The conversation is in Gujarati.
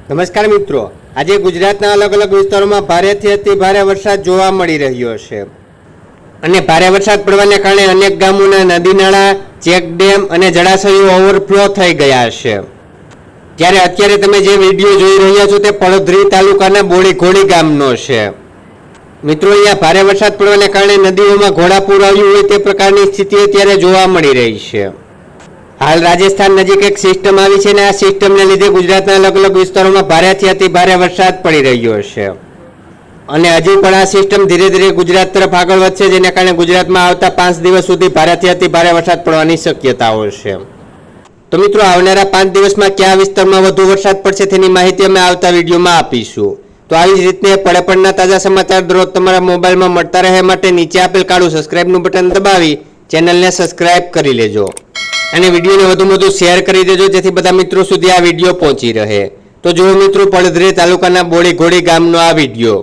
નમસ્કાર મિત્રો, આજે ગુજરાતના અલગ અલગ વિસ્તારોમાં ભારેથી અતિ ભારે વરસાદ જોવા મળી રહ્યો છે અને ભારે વરસાદ પડવાને કારણે અનેક ગામોના નદી નાળા, ચેક ડેમ અને જળાશયો ઓવરફ્લો થઈ ગયા છે। ત્યારે અત્યારે તમે જે વિડીયો જોઈ રહ્યા છો તે પડધરી તાલુકાના બોળીઘોડી ગામનો છે। મિત્રો, અહીંયા ભારે વરસાદ પડવાને કારણે નદીઓમાં ઘોડાપૂર આવ્યું હોય તે પ્રકારની સ્થિતિ અત્યારે જોવા મળી રહી છે। હાલ રાજસ્થાન નજીક એક સિસ્ટમ આવી છે અને આ સિસ્ટમને લીધે ગુજરાતના અલગ અલગ વિસ્તારોમાં ભારેથી અતિ ભારે વરસાદ પડી રહ્યો છે અને હજી પણ આ સિસ્ટમ ધીરે ધીરે ગુજરાત તરફ આગળ વધશે, જેને કારણે ગુજરાતમાં આવતા 5 દિવસ સુધી ભારેથી અતિ ભારે વરસાદ પડવાની શક્યતાઓ છે। તો મિત્રો, આવનારા 5 દિવસમાં કયા વિસ્તારમાં વધુ વરસાદ પડશે તેની માહિતી અમે આવતા વિડીયોમાં આપીશું। તો આવી જ રીતે પડપણના તાજા સમાચાર દરરોજ તમારા મોબાઈલમાં મળતા રહે માટે નીચે આપેલ કાળું સબસ્ક્રાઇબનું બટન દબાવી ચેનલને સબસ્ક્રાઇબ કરી લેજો અને વિડીયોને વધુમાં વધુ શેર કરી દેજો, જેથી બધા મિત્રો સુધી આ વિડીયો પહોંચી રહે। તો જુઓ મિત્રો, પડધરી તાલુકાના બોળીઘોડી ગામનો આ વિડીયો।